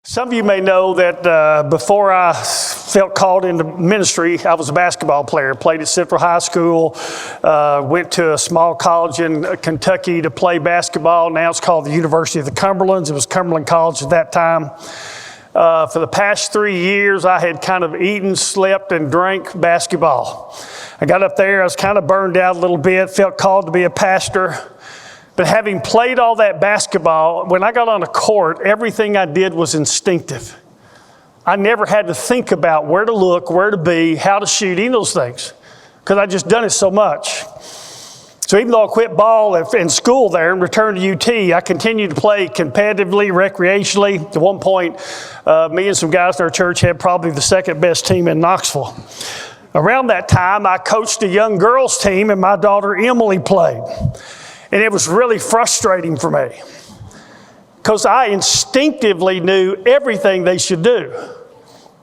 Some of you may know that before I felt called into ministry, I was a basketball player. Played at Central High School, went to a small college in Kentucky to play basketball. Now it's called the University of the Cumberlands. It was Cumberland College at that time. For the past 3 years, I had kind of eaten, slept, and drank basketball. I got up there, I was kind of burned out a little bit, felt called to be a pastor. But having played all that basketball, when I got on the court, everything I did was instinctive. I never had to think about where to look, where to be, how to shoot, any of those things, because I just done it so much. So even though I quit ball in school there and returned to UT, I continued to play competitively, recreationally. At one point, me and some guys in our church had probably the second best team in Knoxville. Around that time, I coached a young girls team, and my daughter Emily played. And it was really frustrating for me because I instinctively knew everything they should do.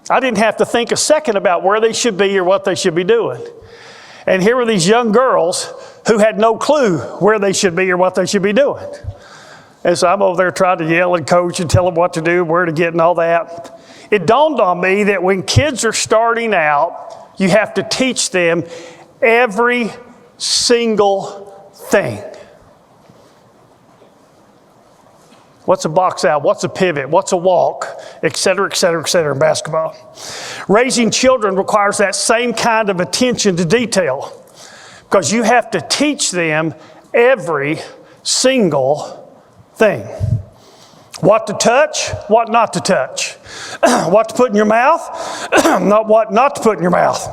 I didn't have to think a second about where they should be or what they should be doing. And here were these young girls who had no clue where they should be or what they should be doing. And so I'm over there trying to yell and coach and tell them what to do, where to get and all that. It dawned on me that when kids are starting out, you have to teach them every single thing. What's a box out? What's a pivot? What's a walk? Et cetera, et cetera, et cetera in basketball. Raising children requires that same kind of attention to detail because you have to teach them every single thing. What to touch, what not to touch. What to put in your mouth, what not to put in your mouth.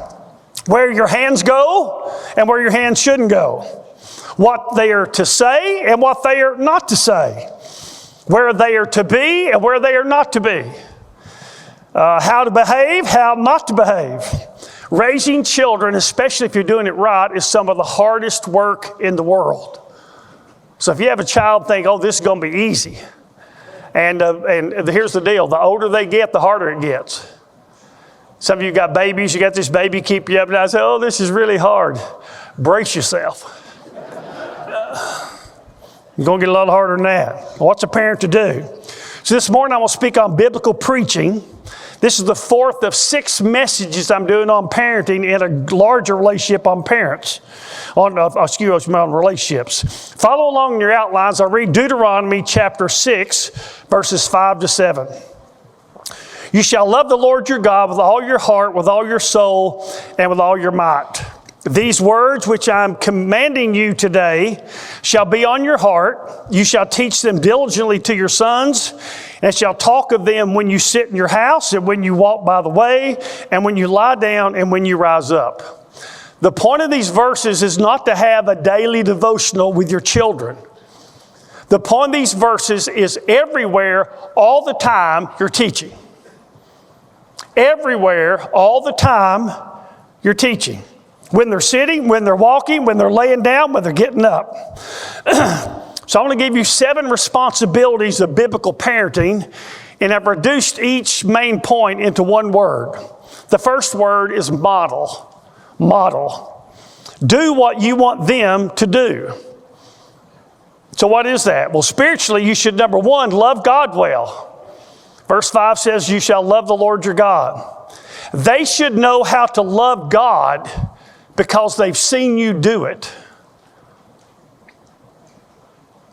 Where your hands go and where your hands shouldn't go. What they are to say and what they are not to say. Where they are to be and where they are not to be. How to behave, how not to behave. Raising children, especially if you're doing it right, is some of the hardest work in the world. So if you have a child think, oh, this is going to be easy. And here's the deal. The older they get, the harder it gets. Some of you got babies. You got this baby keep you up. And I say, oh, this is really hard. Brace yourself. It's going to get a lot harder than that. What's a parent to do? So this morning I will speak on biblical preaching. This is the fourth of 6 messages I'm doing on parenting in a larger relationship on parents. On relationships. Follow along in your outlines. I'll read Deuteronomy chapter 6, verses 5 to 7. You shall love the Lord your God with all your heart, with all your soul, and with all your might. These words which I am commanding you today shall be on your heart. You shall teach them diligently to your sons, and shall talk of them when you sit in your house, and when you walk by the way, and when you lie down, and when you rise up. The point of these verses is not to have a daily devotional with your children. The point of these verses is everywhere, all the time, you're teaching. Everywhere, all the time, you're teaching. When they're sitting, when they're walking, when they're laying down, when they're getting up. So I'm going to give you 7 responsibilities of biblical parenting, and I've reduced each main point into one word. The first word is model. Model. Do what you want them to do. So what is that? Well, spiritually, you should, number 1, love God well. Verse 5 says, you shall love the Lord your God. They should know how to love God because they've seen you do it.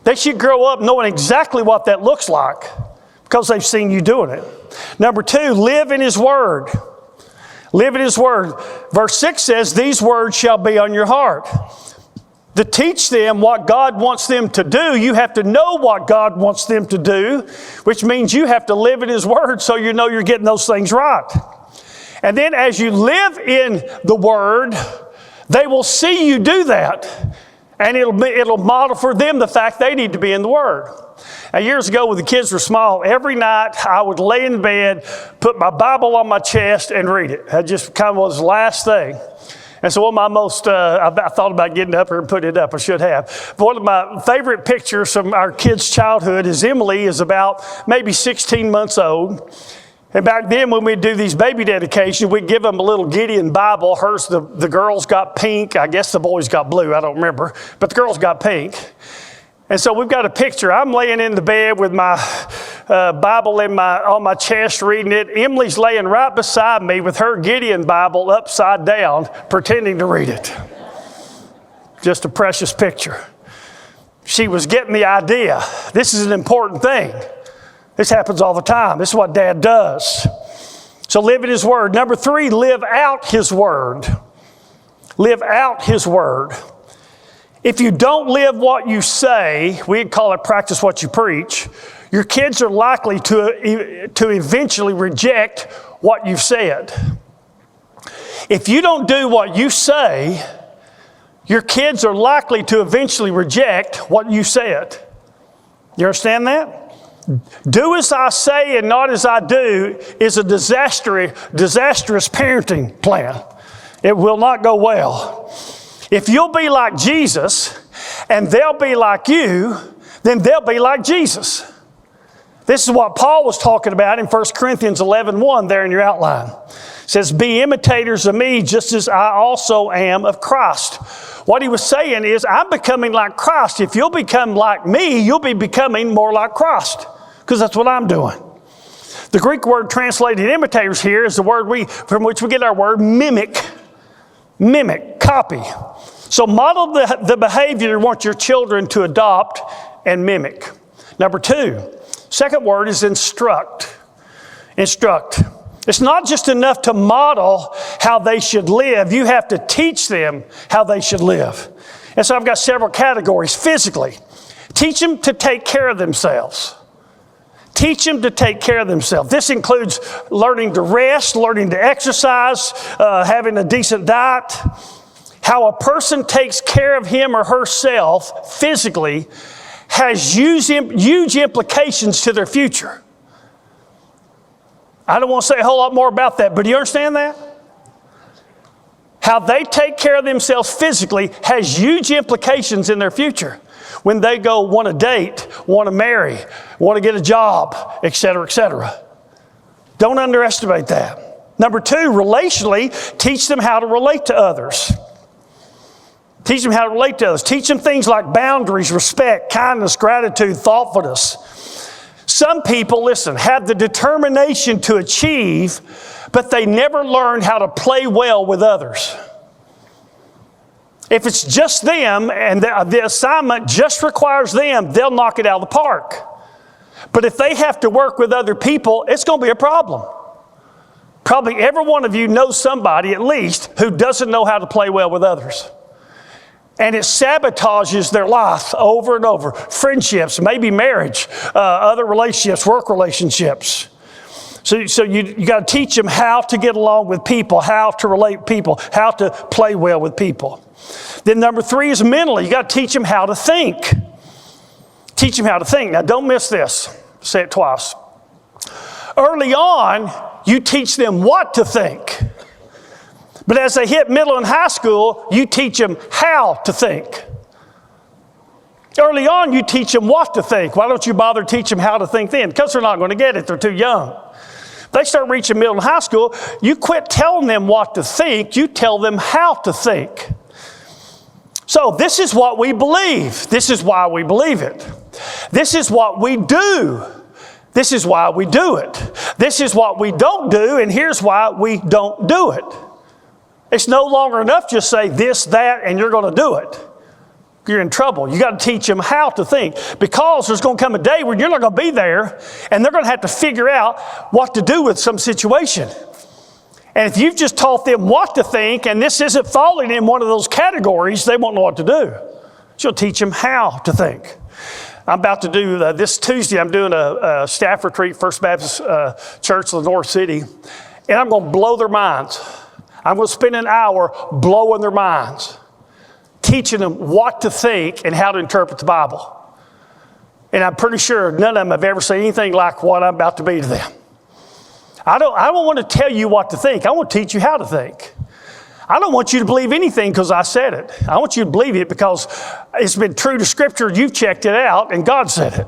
They should grow up knowing exactly what that looks like because they've seen you doing it. Number 2, live in His Word. Live in His Word. Verse 6 says, these words shall be on your heart. To teach them what God wants them to do, you have to know what God wants them to do, which means you have to live in His Word so you know you're getting those things right. And then as you live in the Word, they will see you do that, and it'll model for them the fact they need to be in the Word. Now, years ago, when the kids were small, every night I would lay in bed, put my Bible on my chest, and read it. That just kind of was the last thing. And so one of my most, I thought about getting up here and putting it up. I should have. But one of my favorite pictures from our kids' childhood is Emily is about maybe 16 months old. And back then when we'd do these baby dedications, we'd give them a little Gideon Bible. Hers, the girls got pink. I guess the boys got blue. I don't remember. But the girls got pink. And so we've got a picture. I'm laying in the bed with my Bible on my chest reading it. Emily's laying right beside me with her Gideon Bible upside down, pretending to read it. Just a precious picture. She was getting the idea. This is an important thing. This happens all the time. This is what Dad does. So live in His Word. Number 3, live out His Word. Live out His Word. If you don't live what you say, we'd call it practice what you preach, your kids are likely to eventually reject what you've said. If you don't do what you say, your kids are likely to eventually reject what you said. You understand that? Do as I say and not as I do is a disastrous parenting plan. It will not go well. If you'll be like Jesus and they'll be like you, then they'll be like Jesus. This is what Paul was talking about in 1 Corinthians 11:1 there in your outline. It says, be imitators of me just as I also am of Christ. What he was saying is, I'm becoming like Christ. If you'll become like me, you'll be becoming more like Christ, because that's what I'm doing. The Greek word translated imitators here is the word from which we get our word mimic. Mimic, copy. So model the behavior you want your children to adopt and mimic. Number 2, second word is instruct. Instruct. It's not just enough to model how they should live. You have to teach them how they should live. And so I've got several categories. Physically, teach them to take care of themselves. Teach them to take care of themselves. This includes learning to rest, learning to exercise, having a decent diet. How a person takes care of him or herself physically has huge implications to their future. I don't want to say a whole lot more about that, but do you understand that? How they take care of themselves physically has huge implications in their future. When they go want to date, want to marry, want to get a job, etc., etc. Don't underestimate that. Number 2, relationally, teach them how to relate to others. Teach them how to relate to others. Teach them things like boundaries, respect, kindness, gratitude, thoughtfulness. Some people, listen, have the determination to achieve, but they never learn how to play well with others. If it's just them and the assignment just requires them, they'll knock it out of the park. But if they have to work with other people, it's going to be a problem. Probably every one of you knows somebody, at least, who doesn't know how to play well with others. And it sabotages their life over and over. Friendships, maybe marriage, other relationships, work relationships. So you got to teach them how to get along with people, how to relate with people, how to play well with people. Then number 3 is mentally. You got to teach them how to think. Teach them how to think. Now don't miss this. Say it twice. Early on, you teach them what to think. But as they hit middle and high school, you teach them how to think. Early on, you teach them what to think. Why don't you bother teach them how to think then? Because they're not going to get it. They're too young. They start reaching middle and high school, you quit telling them what to think. You tell them how to think. So this is what we believe. This is why we believe it. This is what we do. This is why we do it. This is what we don't do, and here's why we don't do it. It's no longer enough to just say this, that, and you're going to do it. You're in trouble. You got to teach them how to think, because there's going to come a day where you're not going to be there, and they're going to have to figure out what to do with some situation. And if you've just taught them what to think, and this isn't falling in one of those categories, they won't know what to do. So you'll teach them how to think. I'm about to do, this Tuesday, I'm doing a staff retreat, First Baptist Church of the North City, and I'm going to blow their minds. I'm going to spend an hour blowing their minds, teaching them what to think and how to interpret the Bible. And I'm pretty sure none of them have ever said anything like what I'm about to be to them. I don't want to tell you what to think. I want to teach you how to think. I don't want you to believe anything because I said it. I want you to believe it because it's been true to Scripture. You've checked it out and God said it.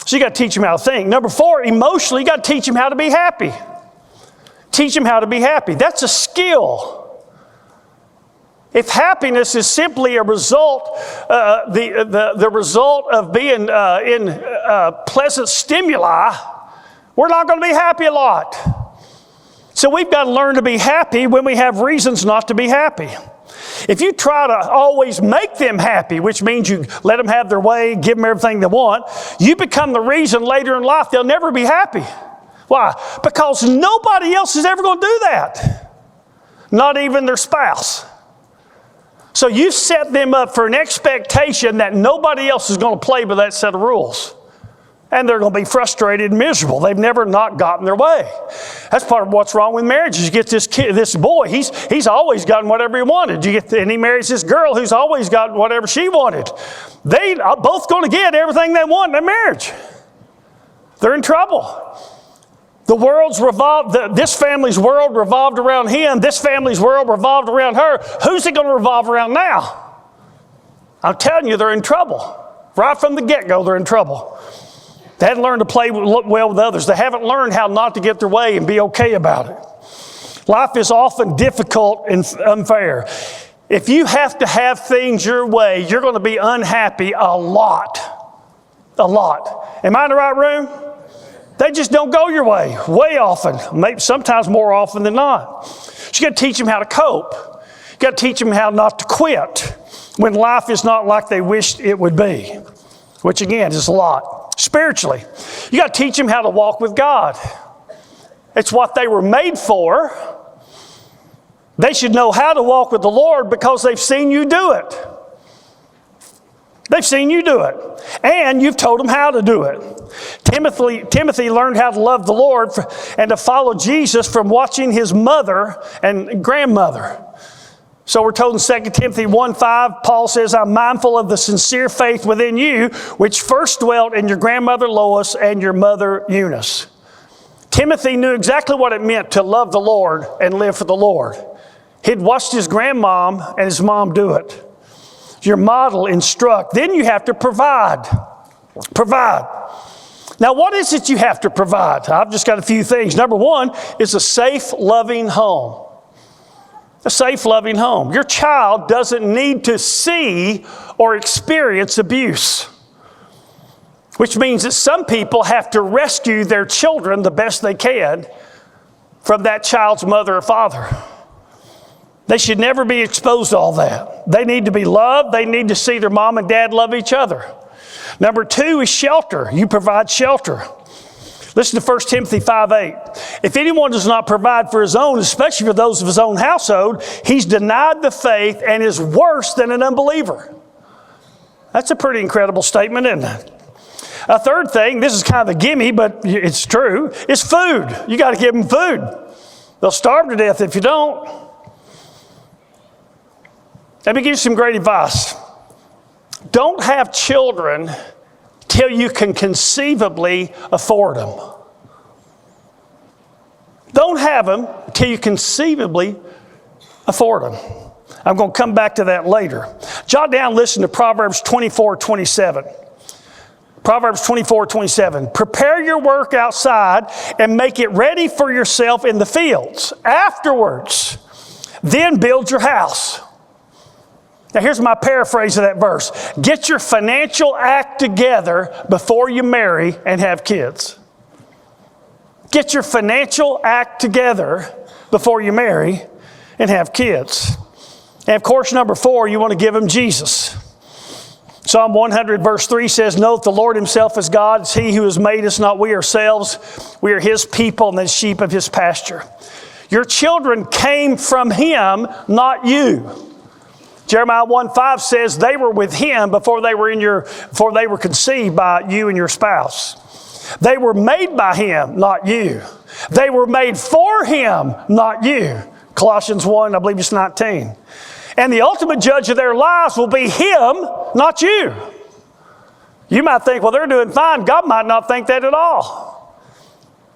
So you got to teach them how to think. Number 4, emotionally, you got to teach them how to be happy. Teach them how to be happy. That's a skill. If happiness is simply a result, the result of being pleasant stimuli, we're not going to be happy a lot. So we've got to learn to be happy when we have reasons not to be happy. If you try to always make them happy, which means you let them have their way, give them everything they want, you become the reason later in life they'll never be happy. Why? Because nobody else is ever going to do that. Not even their spouse. So you set them up for an expectation that nobody else is going to play by that set of rules. And they're going to be frustrated and miserable. They've never not gotten their way. That's part of what's wrong with marriages. You get this kid, this boy, he's always gotten whatever he wanted. And he marries this girl who's always gotten whatever she wanted. They are both going to get everything they want in their marriage. They're in trouble. This family's world revolved around him. This family's world revolved around her. Who's it going to revolve around now? I'm telling you, they're in trouble. Right from the get-go, they're in trouble. They haven't learned to play well with others. They haven't learned how not to get their way and be okay about it. Life is often difficult and unfair. If you have to have things your way, you're going to be unhappy a lot. A lot. Am I in the right room? They just don't go your way often, maybe sometimes more often than not. So you got to teach them how to cope. You got to teach them how not to quit when life is not like they wished it would be, which again is a lot. Spiritually, you got to teach them how to walk with God. It's what they were made for. They should know how to walk with the Lord because they've seen you do it. They've seen you do it. And you've told them how to do it. Timothy learned how to love the Lord and to follow Jesus from watching his mother and grandmother. So we're told in 2 Timothy 1:5, Paul says, I'm mindful of the sincere faith within you, which first dwelt in your grandmother Lois and your mother Eunice. Timothy knew exactly what it meant to love the Lord and live for the Lord. He'd watched his grandmom and his mom do it. Your model, instruct. Then you have to provide. Provide. Now, what is it you have to provide? I've just got a few things. Number one is a safe, loving home. A safe, loving home. Your child doesn't need to see or experience abuse, which means that some people have to rescue their children the best they can from that child's mother or father. They should never be exposed to all that. They need to be loved. They need to see their mom and dad love each other. Number two is shelter. You provide shelter. Listen to 1 Timothy 5:8. If anyone does not provide for his own, especially for those of his own household, he's denied the faith and is worse than an unbeliever. That's a pretty incredible statement, isn't it? A third thing, this is kind of a gimme, but it's true, is food. You got to give them food. They'll starve to death if you don't. Let me give you some great advice. Don't have children till you can conceivably afford them. Don't have them till you conceivably afford them. I'm going to come back to that later. Jot down, listen to Proverbs 24:27. Proverbs 24:27. Prepare your work outside and make it ready for yourself in the fields. Afterwards, then build your house. Now here's my paraphrase of that verse. Get your financial act together before you marry and have kids. Get your financial act together before you marry and have kids. And of course, number 4, you want to give them Jesus. Psalm 100 verse 3 says, Know that the Lord himself is God. It's he who has made us, not we ourselves. We are his people and the sheep of his pasture. Your children came from him, not you. Jeremiah 1:5 says they were with him before they were conceived by you and your spouse. They were made by him, not you. They were made for him, not you. Colossians 1, I believe it's 19. And the ultimate judge of their lives will be him, not you. You might think, well, they're doing fine. God might not think that at all.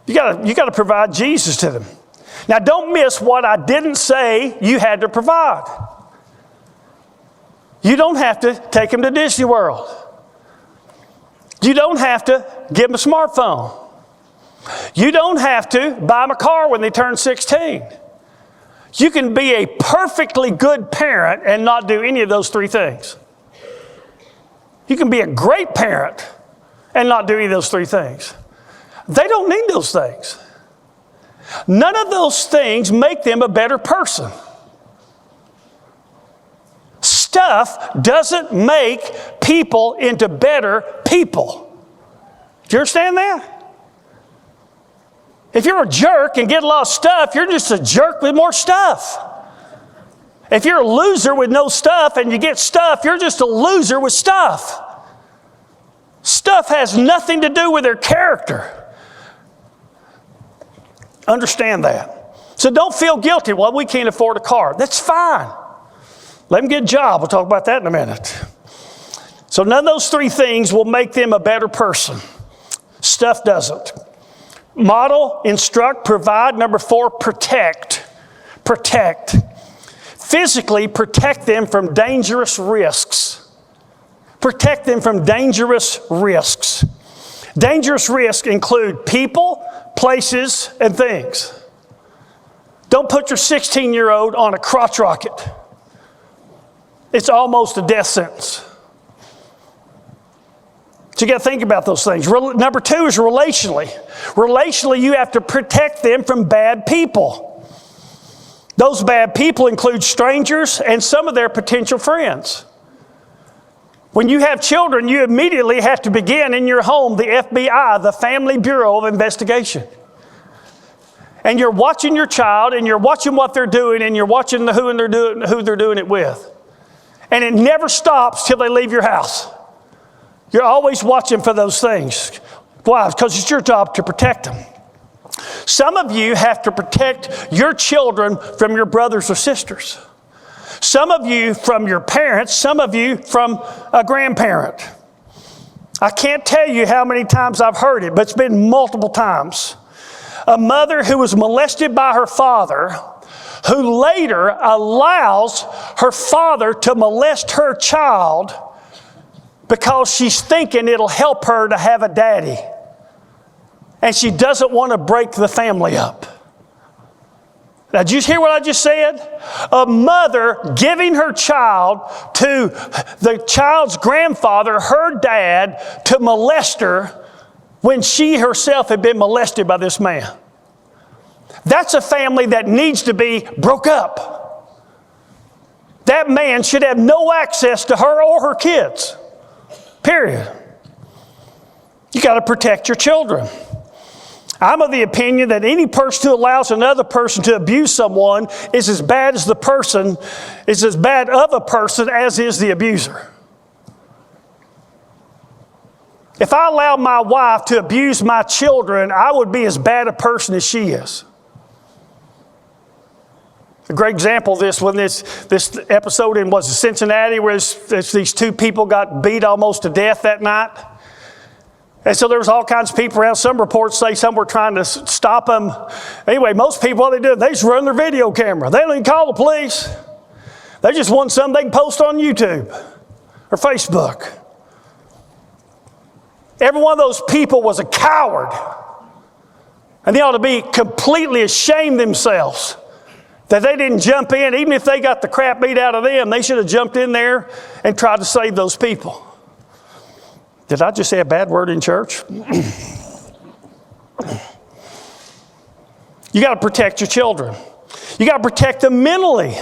You got to provide Jesus to them. Now, don't miss what I didn't say you had to provide. You don't have to take them to Disney World. You don't have to give them a smartphone. You don't have to buy them a car when they turn 16. You can be a perfectly good parent and not do any of those 3 things. You can be a great parent and not do any of those three things. They don't need those things. None of those things make them a better person. Stuff doesn't make people into better people. Do you understand that? If you're a jerk and get a lot of stuff, you're just a jerk with more stuff. If you're a loser with no stuff and you get stuff, you're just a loser with stuff. Stuff has nothing to do with their character. Understand that. So don't feel guilty. Well, we can't afford a car. That's fine. Let them get a job. We'll talk about that in a minute. So none of those three things will make them a better person. Stuff doesn't. Model, instruct, provide. Number 4, protect. Protect. Physically protect them from dangerous risks. Protect them from dangerous risks. Dangerous risks include people, places, and things. Don't put your 16-year-old on a crotch rocket. It's almost a death sentence. So you got to think about those things. Number 2 is relationally. Relationally, you have to protect them from bad people. Those bad people include strangers and some of their potential friends. When you have children, you immediately have to begin in your home the FBI, the Family Bureau of Investigation. And you're watching your child, and you're watching what they're doing, and you're watching who they're doing it with. And it never stops till they leave your house. You're always watching for those things. Why? Because it's your job to protect them. Some of you have to protect your children from your brothers or sisters. Some of you from your parents, some of you from a grandparent. I can't tell you how many times I've heard it, but it's been multiple times. A mother who was molested by her father, who later allows her father to molest her child because she's thinking it'll help her to have a daddy. And she doesn't want to break the family up. Now, did you hear what I just said? A mother giving her child to the child's grandfather, her dad, to molest her when she herself had been molested by this man. That's a family that needs to be broke up. That man should have no access to her or her kids. Period. You got to protect your children. I'm of the opinion that any person who allows another person to abuse someone is as bad of a person as is the abuser. If I allowed my wife to abuse my children, I would be as bad a person as she is. A great example of this, when this episode in Cincinnati, where these two people got beat almost to death that night. And so there was all kinds of people around. Some reports say some were trying to stop them. Anyway, most people, what they do, they just run their video camera. They don't even call the police. They just want something they can post on YouTube or Facebook. Every one of those people was a coward. And they ought to be completely ashamed themselves that they didn't jump in. Even if they got the crap beat out of them, they should have jumped in there and tried to save those people. Did I just say a bad word in church? You got to protect your children. You got to protect them mentally. You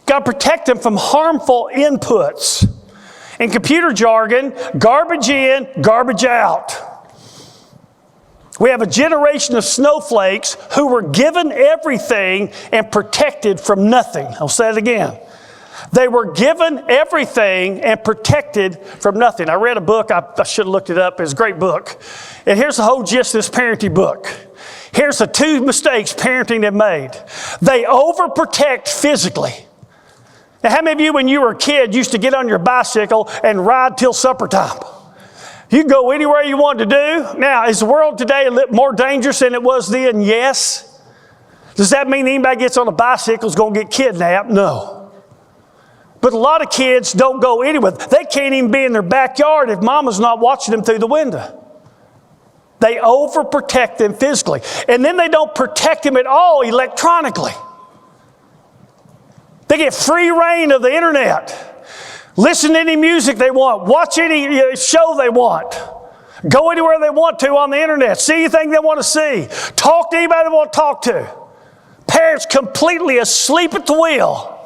got to protect them from harmful inputs. In computer jargon, garbage in, garbage out. We have a generation of snowflakes who were given everything and protected from nothing. I'll say it again. They were given everything and protected from nothing. I read a book, I should have looked it up, it's a great book. And here's the whole gist of this parenting book. Here's the 2 mistakes parenting have made. They overprotect physically. Now, how many of you, when you were a kid, used to get on your bicycle and ride till supper time? You can go anywhere you want to do. Now, is the world today a little more dangerous than it was then? Yes. Does that mean anybody gets on a bicycle is going to get kidnapped? No. But a lot of kids don't go anywhere. They can't even be in their backyard if mama's not watching them through the window. They overprotect them physically. And then they don't protect them at all electronically. They get free reign of the internet. Listen to any music they want. Watch any show they want. Go anywhere they want to on the internet. See anything they want to see. Talk to anybody they want to talk to. Parents completely asleep at the wheel.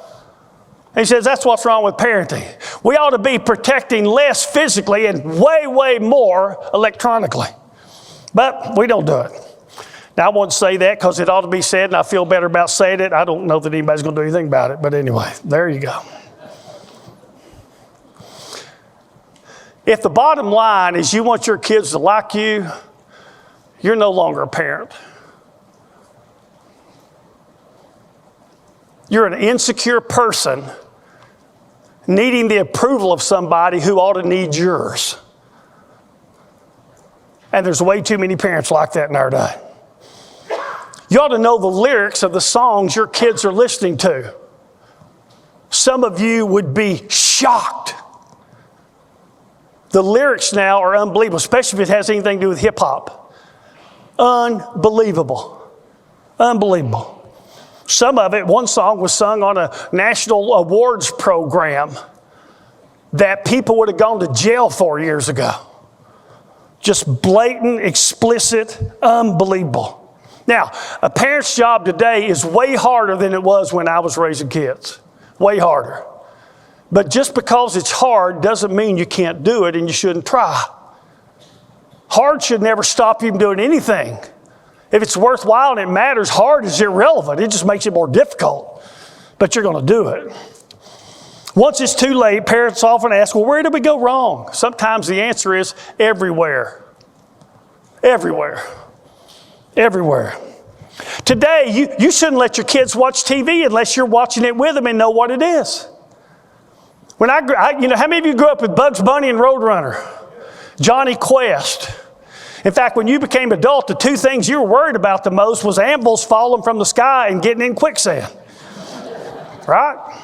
He says that's what's wrong with parenting. We ought to be protecting less physically and way, way more electronically. But we don't do it. Now, I won't say that because it ought to be said, and I feel better about saying it. I don't know that anybody's going to do anything about it. But anyway, there you go. If the bottom line is you want your kids to like you, you're no longer a parent. You're an insecure person needing the approval of somebody who ought to need yours. And there's way too many parents like that in our day. You ought to know the lyrics of the songs your kids are listening to. Some of you would be shocked. The lyrics now are unbelievable, especially if it has anything to do with hip hop. Unbelievable. Unbelievable. Some of it, one song was sung on a national awards program that people would have gone to jail for years ago. Just blatant, explicit, unbelievable. Now, a parent's job today is way harder than it was when I was raising kids. Way harder. But just because it's hard doesn't mean you can't do it and you shouldn't try. Hard should never stop you from doing anything. If it's worthwhile and it matters, hard is irrelevant. It just makes it more difficult. But you're going to do it. Once it's too late, parents often ask, well, where did we go wrong? Sometimes the answer is everywhere. Everywhere. Everywhere. Today, you shouldn't let your kids watch TV unless you're watching it with them and know what it is. When how many of you grew up with Bugs Bunny and Roadrunner? Johnny Quest. In fact, when you became adult, the two things you were worried about the most was anvils falling from the sky and getting in quicksand. Right?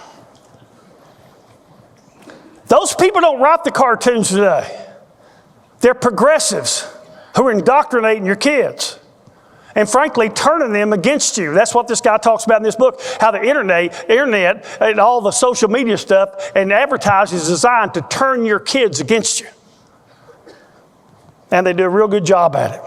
Those people don't write the cartoons today. They're progressives who are indoctrinating your kids and frankly turning them against you. That's what this guy talks about in this book, how the internet and all the social media stuff and advertising is designed to turn your kids against you. And they do a real good job at it.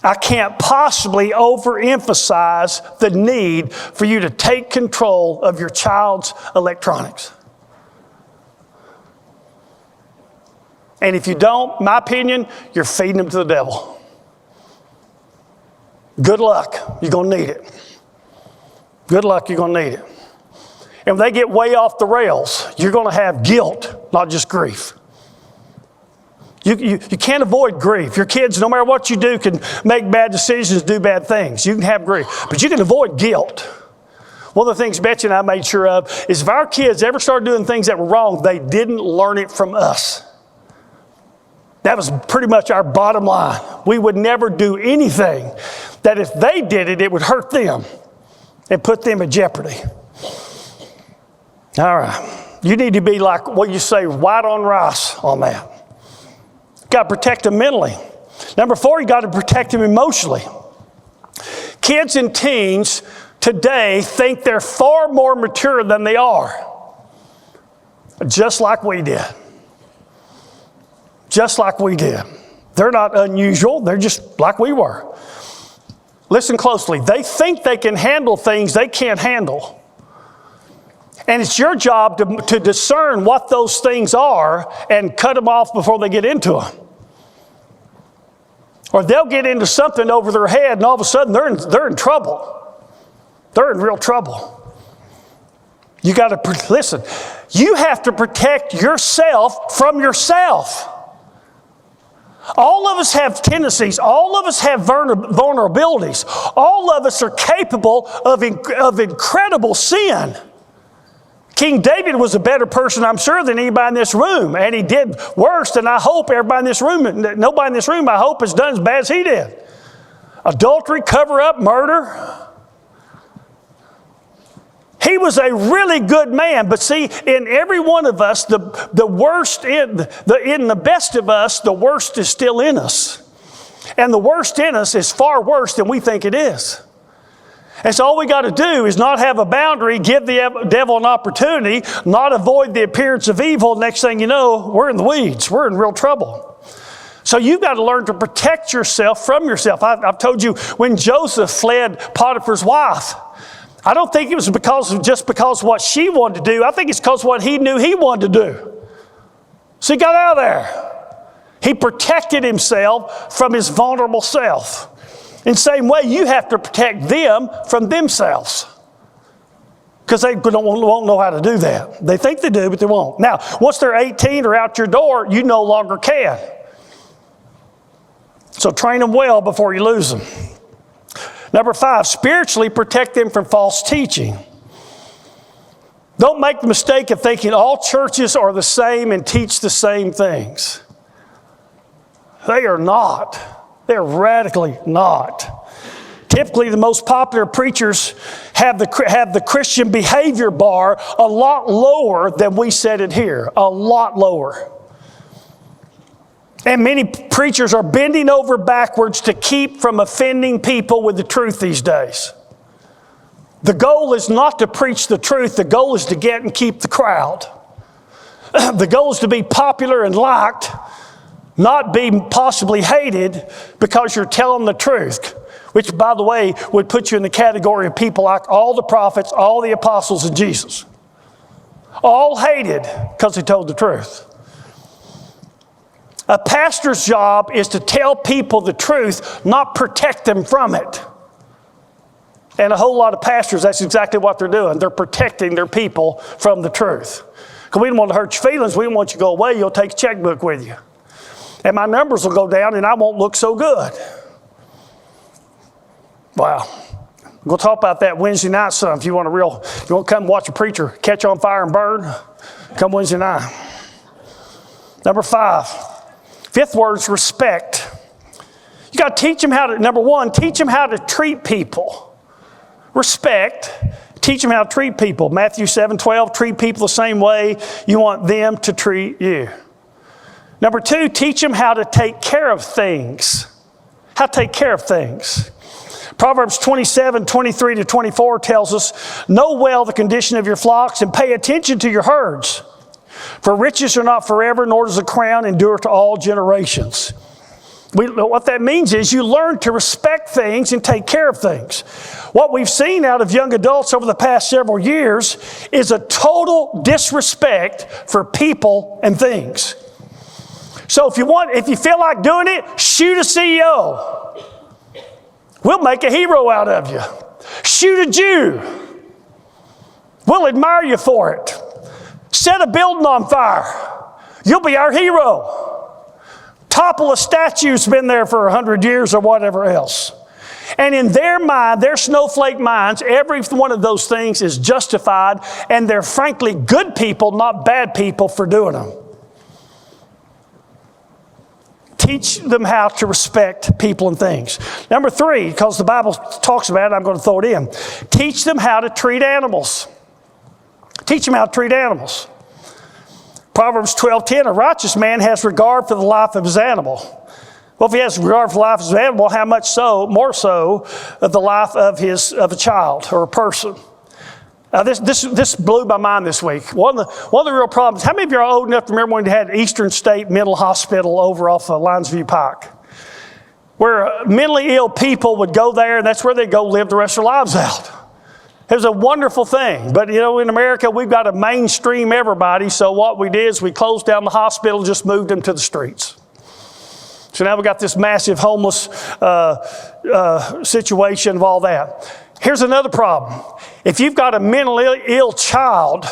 I can't possibly overemphasize the need for you to take control of your child's electronics. And if you don't, my opinion, you're feeding them to the devil. Good luck. You're going to need it. Good luck. You're going to need it. And when they get way off the rails, you're going to have guilt, not just grief. You can't avoid grief. Your kids, no matter what you do, can make bad decisions, do bad things. You can have grief, but you can avoid guilt. One of the things Betsy and I made sure of is if our kids ever started doing things that were wrong, they didn't learn it from us. That was pretty much our bottom line. We would never do anything that if they did it, it would hurt them and put them in jeopardy. All right. You need to be like what you say, white on rice on that. Got to protect them mentally. Number 4, you got to protect them emotionally. Kids and teens today think they're far more mature than they are. Just like we did. Just like we did. They're not unusual. They're just like we were. Listen closely. They think they can handle things they can't handle. And it's your job to discern what those things are and cut them off before they get into them. Or they'll get into something over their head and all of a sudden they're in trouble. They're in real trouble. You got to, listen, you have to protect yourself from yourself. All of us have tendencies. All of us have vulnerabilities. All of us are capable of incredible sin. King David was a better person, I'm sure, than anybody in this room. And he did worse than I hope everybody in this room, nobody in this room, I hope, has done as bad as he did. Adultery, cover-up, murder. He was a really good man. But see, in every one of us, the worst, in the best of us, the worst is still in us. And the worst in us is far worse than we think it is. And so all we got to do is not have a boundary, give the devil an opportunity, not avoid the appearance of evil. Next thing you know, we're in the weeds. We're in real trouble. So you've got to learn to protect yourself from yourself. I've told you when Joseph fled Potiphar's wife, I don't think it was just because what she wanted to do. I think it's because what he knew he wanted to do. So he got out of there. He protected himself from his vulnerable self. In the same way, you have to protect them from themselves. Because they won't know how to do that. They think they do, but they won't. Now, once they're 18 or out your door, you no longer can. So train them well before you lose them. Number 5, spiritually protect them from false teaching. Don't make the mistake of thinking all churches are the same and teach the same things. They are not. They're radically not. Typically, the most popular preachers have the Christian behavior bar a lot lower than we set it here. A lot lower. And many preachers are bending over backwards to keep from offending people with the truth these days. The goal is not to preach the truth. The goal is to get and keep the crowd. The goal is to be popular and liked, not be possibly hated because you're telling the truth, which, by the way, would put you in the category of people like all the prophets, all the apostles, and Jesus. All hated because they told the truth. A pastor's job is to tell people the truth, not protect them from it. And a whole lot of pastors, that's exactly what they're doing. They're protecting their people from the truth. Because we don't want to hurt your feelings. We don't want you to go away. You'll take a checkbook with you. And my numbers will go down and I won't look so good. Wow. We'll talk about that Wednesday night some. If you want to come watch a preacher catch on fire and burn, come Wednesday night. Number 5. 5th word is respect. You got to teach them how to, number 1, teach them how to treat people. Respect. Teach them how to treat people. Matthew 7:12, treat people the same way you want them to treat you. Number 2, teach them how to take care of things. How to take care of things. Proverbs 27:23-24 tells us, know well the condition of your flocks and pay attention to your herds. For riches are not forever, nor does a crown endure to all generations. What that means is you learn to respect things and take care of things. What we've seen out of young adults over the past several years is a total disrespect for people and things. So if you feel like doing it, shoot a CEO. We'll make a hero out of you. Shoot a Jew. We'll admire you for it. Set a building on fire. You'll be our hero. Topple a statue that's been there for 100 years or whatever else. And in their mind, their snowflake minds, every one of those things is justified, and they're frankly good people, not bad people, for doing them. Teach them how to respect people and things. Number 3, because the Bible talks about it, I'm going to throw it in. Teach them how to treat animals. Teach them how to treat animals. Proverbs 12:10, a righteous man has regard for the life of his animal. Well, if he has regard for the life of his animal, how much so, more so, of the life of a child or a person? This blew my mind this week. One of the real problems, how many of you are old enough to remember when they had Eastern State Mental Hospital over off of Lionsview Pike? Where mentally ill people would go there, and that's where they go live the rest of their lives out. It was a wonderful thing. But, in America, we've got to mainstream everybody. So what we did is we closed down the hospital, just moved them to the streets. So now we've got this massive homeless situation of all that. Here's another problem. If you've got a mentally ill child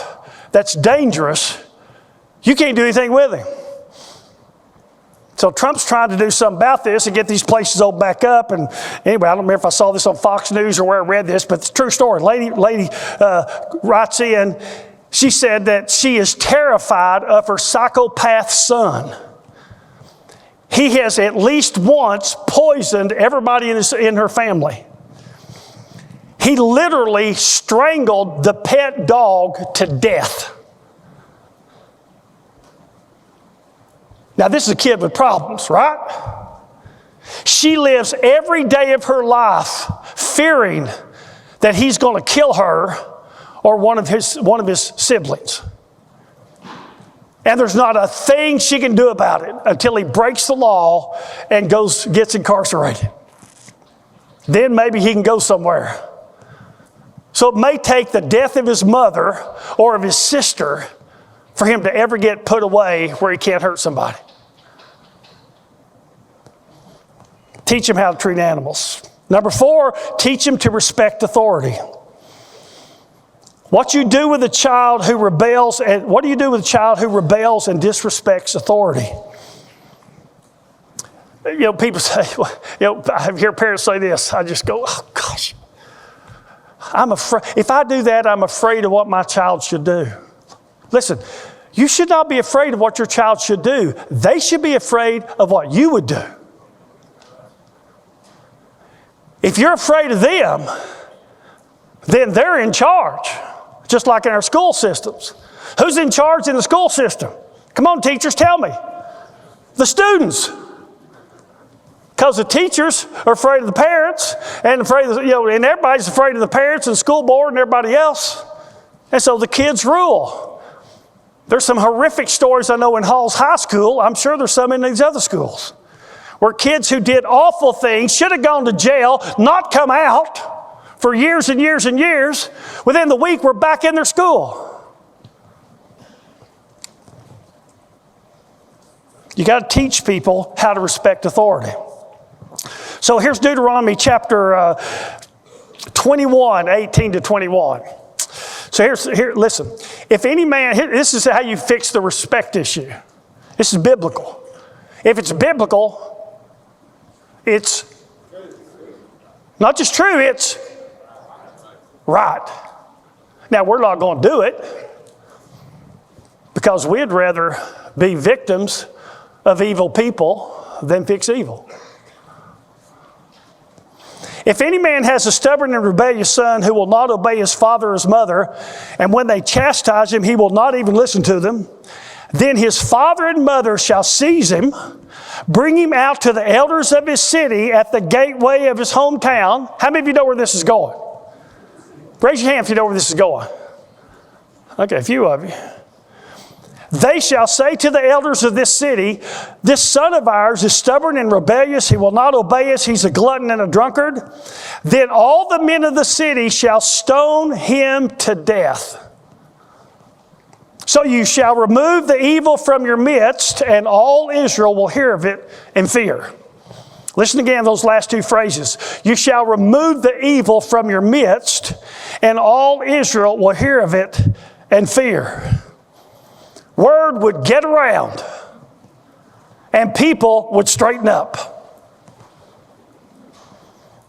that's dangerous, you can't do anything with him. So Trump's trying to do something about this and get these places opened back up. And anyway, I don't remember if I saw this on Fox News or where I read this, but it's a true story. Lady writes in, she said that she is terrified of her psychopath son. He has at least once poisoned everybody in her family. He literally strangled the pet dog to death. Now, this is a kid with problems, right? She lives every day of her life fearing that he's going to kill her or one of his siblings. And there's not a thing she can do about it until he breaks the law and gets incarcerated. Then maybe he can go somewhere. So it may take the death of his mother or of his sister for him to ever get put away where he can't hurt somebody. Teach him how to treat animals. Number 4, teach him to respect authority. What you do with a child who rebels, and what do you do with a child who rebels and disrespects authority? People say, I hear parents say this. I just go, oh gosh, I'm afraid. If I do that, I'm afraid of what my child should do. Listen, you should not be afraid of what your child should do. They should be afraid of what you would do. If you're afraid of them, then they're in charge, just like in our school systems. Who's in charge in the school system? Come on, teachers, tell me. The students. Because the teachers are afraid of the parents, and and everybody's afraid of the parents and the school board and everybody else. And so the kids rule. There's some horrific stories I know in Halls High School. I'm sure there's some in these other schools, where kids who did awful things should have gone to jail, not come out for years and years and years. Within the week, we're back in their school. You got to teach people how to respect authority. So here's Deuteronomy chapter 21, 18 to 21. So listen. If any man, this is how you fix the respect issue. This is biblical. If it's biblical, it's not just true, it's right. Now, we're not going to do it because we'd rather be victims of evil people than fix evil. If any man has a stubborn and rebellious son who will not obey his father or his mother, and when they chastise him, he will not even listen to them, then his father and mother shall seize him, bring him out to the elders of his city at the gateway of his hometown. How many of you know where this is going? Raise your hand if you know where this is going. Okay, a few of you. They shall say to the elders of this city, this son of ours is stubborn and rebellious. He will not obey us. He's a glutton and a drunkard. Then all the men of the city shall stone him to death. So you shall remove the evil from your midst, and all Israel will hear of it and fear. Listen again to those last two phrases. You shall remove the evil from your midst, and all Israel will hear of it and fear. Word would get around, and people would straighten up.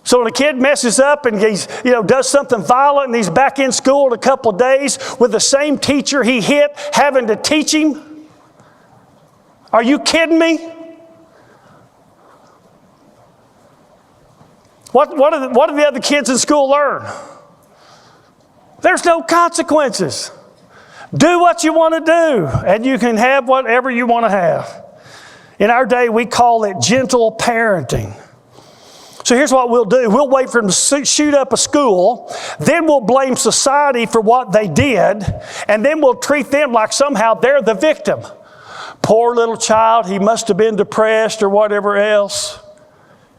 So when a kid messes up and he's, does something violent and he's back in school in a couple of days with the same teacher he hit, having to teach him, are you kidding me? What do the other kids in school learn? There's no consequences. Do what you want to do, and you can have whatever you want to have. In our day, we call it gentle parenting. So here's what we'll do. We'll wait for them to shoot up a school, then we'll blame society for what they did, and then we'll treat them like somehow they're the victim. Poor little child, he must have been depressed or whatever else.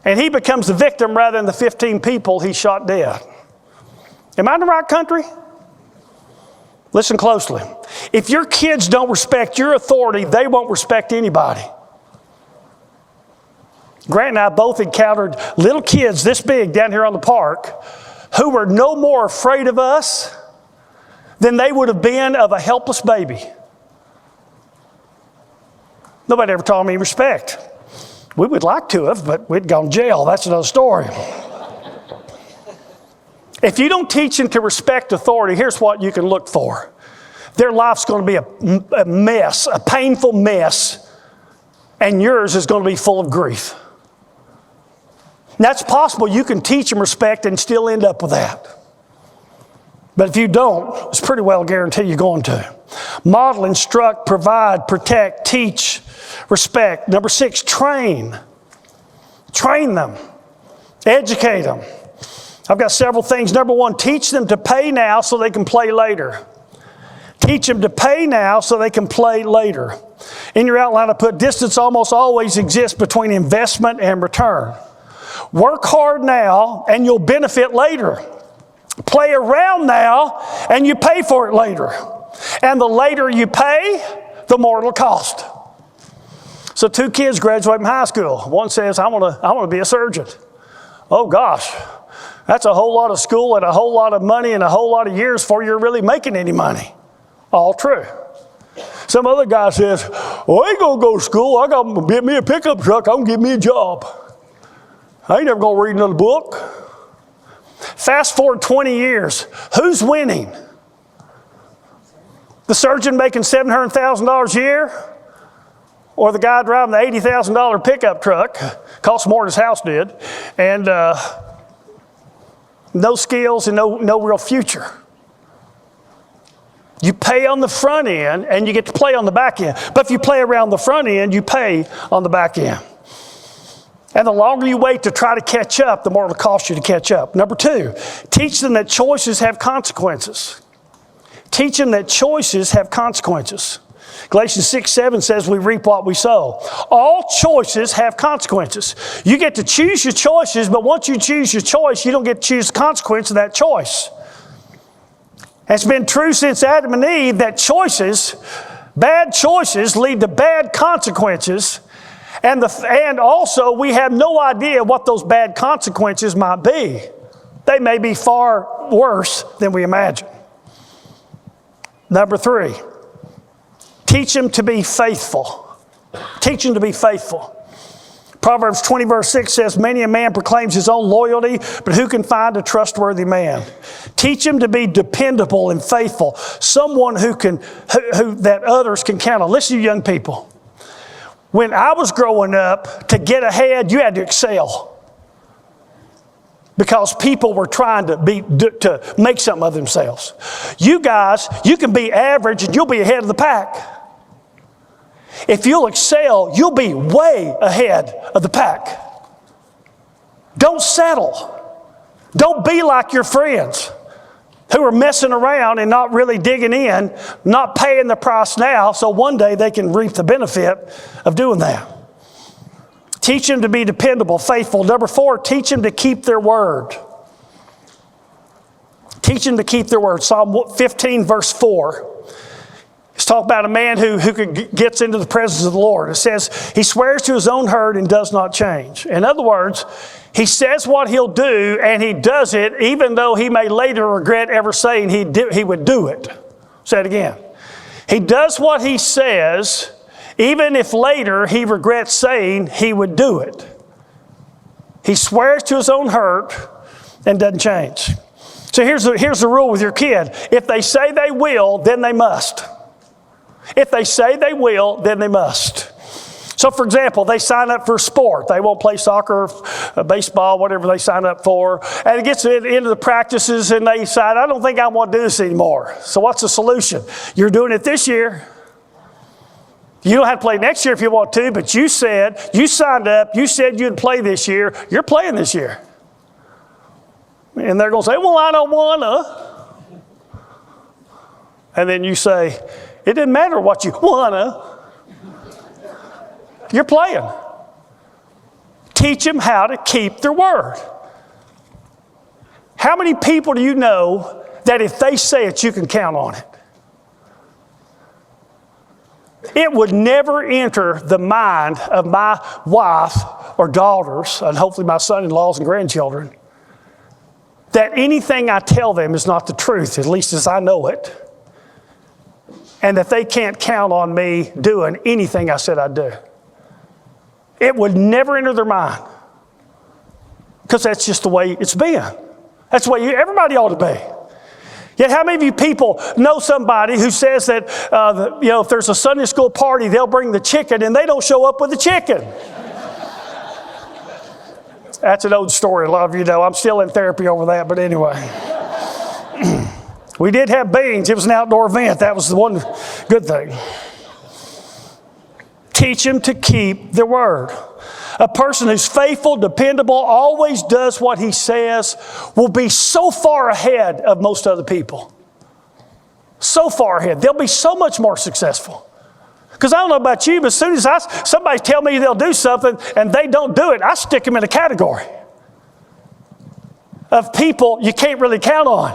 And he becomes the victim rather than the 15 people he shot dead. Am I in the right country? Listen closely. If your kids don't respect your authority, they won't respect anybody. Grant and I both encountered little kids this big down here on the park who were no more afraid of us than they would have been of a helpless baby. Nobody ever taught me respect. We would like to have, but we'd gone to jail. That's another story. If you don't teach them to respect authority, here's what you can look for. Their life's going to be a mess, a painful mess, and yours is going to be full of grief. And that's possible. You can teach them respect and still end up with that. But if you don't, it's pretty well guaranteed you're going to. Model, instruct, provide, protect, teach, respect. Number 6, train. Train them. Educate them. I've got several things. Number one, teach them to pay now so they can play later. Teach them to pay now so they can play later. In your outline, I put distance almost always exists between investment and return. Work hard now and you'll benefit later. Play around now and you pay for it later. And the later you pay, the more it'll cost. So 2 kids graduate from high school. One says, I want to be a surgeon. Oh gosh, that's a whole lot of school and a whole lot of money and a whole lot of years before you're really making any money. All true. Some other guy says, well, I ain't going to go to school. I got to get me a pickup truck. I'm going to get me a job. I ain't never going to read another book. Fast forward 20 years. Who's winning? The surgeon making $700,000 a year? Or the guy driving the $80,000 pickup truck? Cost more than his house did. And no skills and no real future. You pay on the front end and you get to play on the back end. But if you play around the front end, you pay on the back end. And the longer you wait to try to catch up, the more it'll cost you to catch up. Number 2, teach them that choices have consequences. Teach them that choices have consequences. Galatians 6:7 says we reap what we sow. All choices have consequences. You get to choose your choices, but once you choose your choice, you don't get to choose the consequence of that choice. It's been true since Adam and Eve that bad choices lead to bad consequences. And also we have no idea what those bad consequences might be. They may be far worse than we imagine. Number 3, teach them to be faithful. Teach them to be faithful. Proverbs 20 verse 6 says, many a man proclaims his own loyalty, but who can find a trustworthy man? Teach him to be dependable and faithful. Someone who that others can count on. Listen, you young people. When I was growing up, to get ahead, you had to excel. Because people were trying to make something of themselves. You guys, you can be average and you'll be ahead of the pack. If you'll excel, you'll be way ahead of the pack. Don't settle. Don't be like your friends who are messing around and not really digging in, not paying the price now, so one day they can reap the benefit of doing that. Teach them to be dependable, faithful. Number 4, teach them to keep their word. Teach them to keep their word. Psalm 15 verse 4. It's talking about a man who gets into the presence of the Lord. It says, he swears to his own hurt and does not change. In other words, he says what he'll do and he does it even though he may later regret ever saying he would do it. Say it again. He does what he says even if later he regrets saying he would do it. He swears to his own hurt and doesn't change. So here's the rule with your kid. If they say they will, then they must. If they say they will, then they must. So for example, they sign up for sport. They won't play soccer, baseball, whatever they sign up for. And it gets into the practices and they decide, I don't think I want to do this anymore. So what's the solution? You're doing it this year. You don't have to play next year if you want to, but you signed up, you said you'd play this year. You're playing this year. And they're going to say, well, I don't want to. And then you say, it didn't matter what you wanna. You're playing. Teach them how to keep their word. How many people do you know that if they say it, you can count on it? It would never enter the mind of my wife or daughters, and hopefully my son-in-laws and grandchildren, that anything I tell them is not the truth, at least as I know it. And that they can't count on me doing anything I said I'd do. It would never enter their mind. Because that's just the way it's been. That's the way everybody ought to be. Yet how many of you people know somebody who says that, if there's a Sunday school party, they'll bring the chicken and they don't show up with the chicken? That's an old story, a lot of you know. I'm still in therapy over that, but anyway. We did have beans. It was an outdoor event. That was the one good thing. Teach them to keep their word. A person who's faithful, dependable, always does what he says will be so far ahead of most other people. So far ahead. They'll be so much more successful. Because I don't know about you, but as soon as somebody tell me they'll do something and they don't do it, I stick them in a category of people you can't really count on.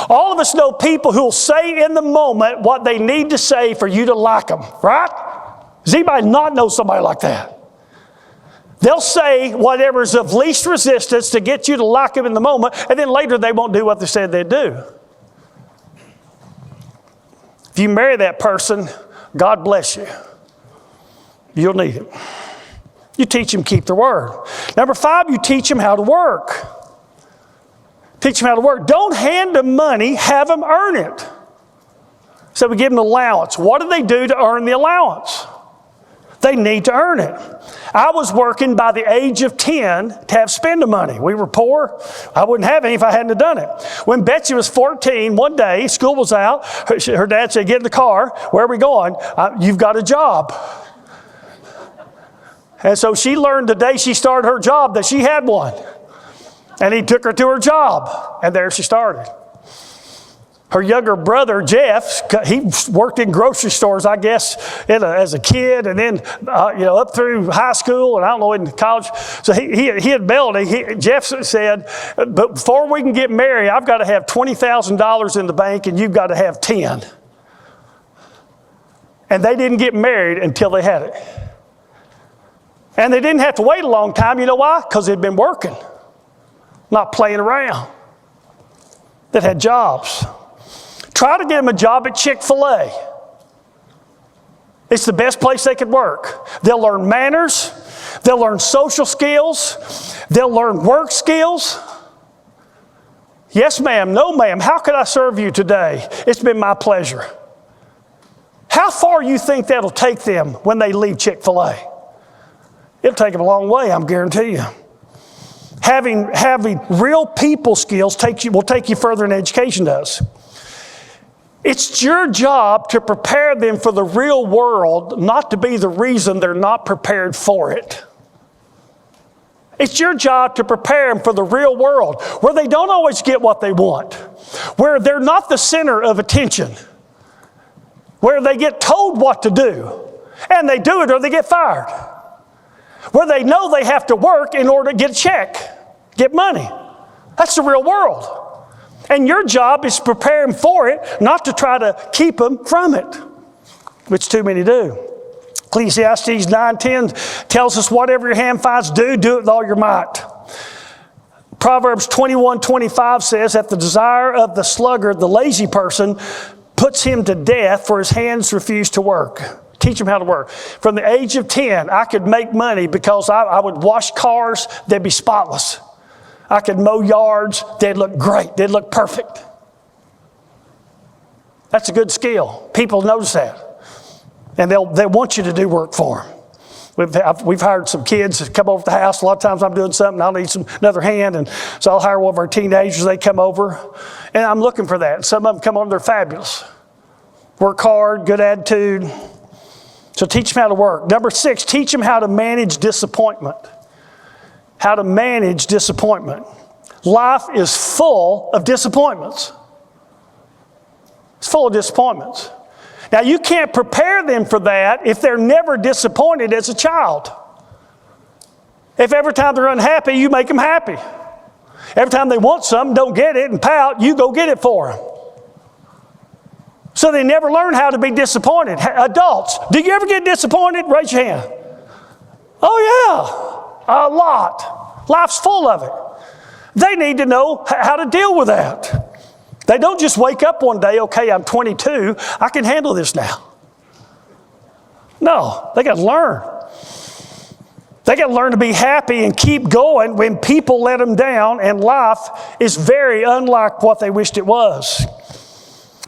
All of us know people who will say in the moment what they need to say for you to like them, right? Does anybody not know somebody like that? They'll say whatever is of least resistance to get you to like them in the moment, and then later they won't do what they said they'd do. If you marry that person, God bless you. You'll need it. You teach them to keep their word. Number 5, you teach them how to work. Teach them how to work. Don't hand them money, have them earn it. So we give them an allowance. What do they do to earn the allowance? They need to earn it. I was working by the age of 10 to have spending money. We were poor. I wouldn't have any if I hadn't done it. When Betsy was 14, one day, school was out. Her dad said, get in the car. Where are we going? You've got a job. And so she learned the day she started her job that she had one. And he took her to her job. And there she started. Her younger brother, Jeff, he worked in grocery stores, I guess, as a kid, and then up through high school, and I don't know, in college. So he had Melody. Jeff said, but before we can get married, I've got to have $20,000 in the bank, and you've got to have 10. And they didn't get married until they had it. And they didn't have to wait a long time. You know why? Because they'd been working, not playing around. That had jobs. Try to get them a job at Chick-fil-A. It's the best place they could work. They'll learn manners. They'll learn social skills. They'll learn work skills. Yes, ma'am. No, ma'am. How could I serve you today? It's been my pleasure. How far you think that'll take them when they leave Chick-fil-A? It'll take them a long way, I'm guarantee you. Having real people skills will take you further than education does. It's your job to prepare them for the real world, not to be the reason they're not prepared for it. It's your job to prepare them for the real world, where they don't always get what they want, where they're not the center of attention, where they get told what to do, and they do it or they get fired, where they know they have to work in order to get a check, get money. That's the real world. And your job is to prepare them for it, not to try to keep them from it, which too many do. Ecclesiastes 9:10 tells us, whatever your hand finds, do it with all your might. Proverbs 21:25 says that the desire of the sluggard, the lazy person, puts him to death, for his hands refuse to work. Teach them how to work. From the age of 10, I could make money because I would wash cars, they'd be spotless. I could mow yards, they'd look great, they'd look perfect. That's a good skill. People notice that. And they want you to do work for them. We've hired some kids to come over to the house. A lot of times I'm doing something, I'll need another hand, and so I'll hire one of our teenagers, they come over, and I'm looking for that. And some of them come over, they're fabulous. Work hard, good attitude. So teach them how to work. Number 6, teach them how to manage disappointment. How to manage disappointment. Life is full of disappointments. It's full of disappointments. Now, you can't prepare them for that if they're never disappointed as a child. If every time they're unhappy, you make them happy. Every time they want something, don't get it, and pout, you go get it for them. So they never learn how to be disappointed. Adults, do you ever get disappointed? Raise your hand. Oh, yeah. A lot. Life's full of it. They need to know how to deal with that. They don't just wake up one day, okay, I'm 22, I can handle this now. No, they got to learn. They got to learn to be happy and keep going when people let them down and life is very unlike what they wished it was.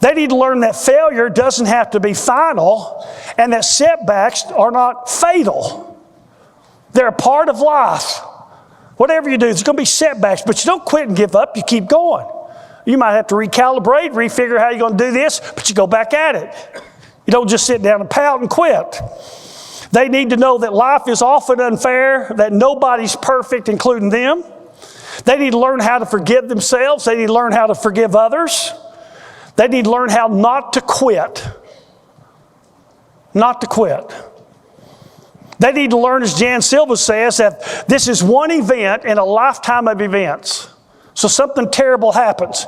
They need to learn that failure doesn't have to be final and that setbacks are not fatal. They're a part of life. Whatever you do, there's going to be setbacks, but you don't quit and give up. You keep going. You might have to recalibrate, refigure how you're going to do this, but you go back at it. You don't just sit down and pout and quit. They need to know that life is often unfair, that nobody's perfect, including them. They need to learn how to forgive themselves. They need to learn how to forgive others. They need to learn how not to quit. Not to quit. They need to learn, as Jan Silva says, that this is one event in a lifetime of events. So something terrible happens.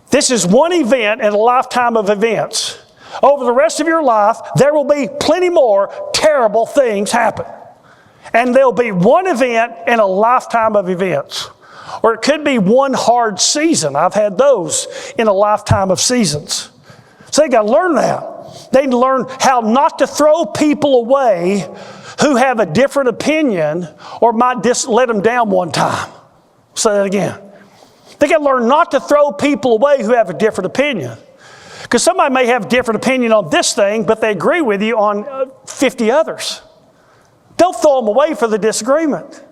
This is one event in a lifetime of events. Over the rest of your life, there will be plenty more terrible things happen. And there'll be one event in a lifetime of events. Or it could be one hard season. I've had those in a lifetime of seasons. So they got to learn that. They need to learn how not to throw people away who have a different opinion or might just let them down one time. Say that again. They got to learn not to throw people away who have a different opinion. Because somebody may have a different opinion on this thing, but they agree with you on 50 others. Don't throw them away for the disagreement.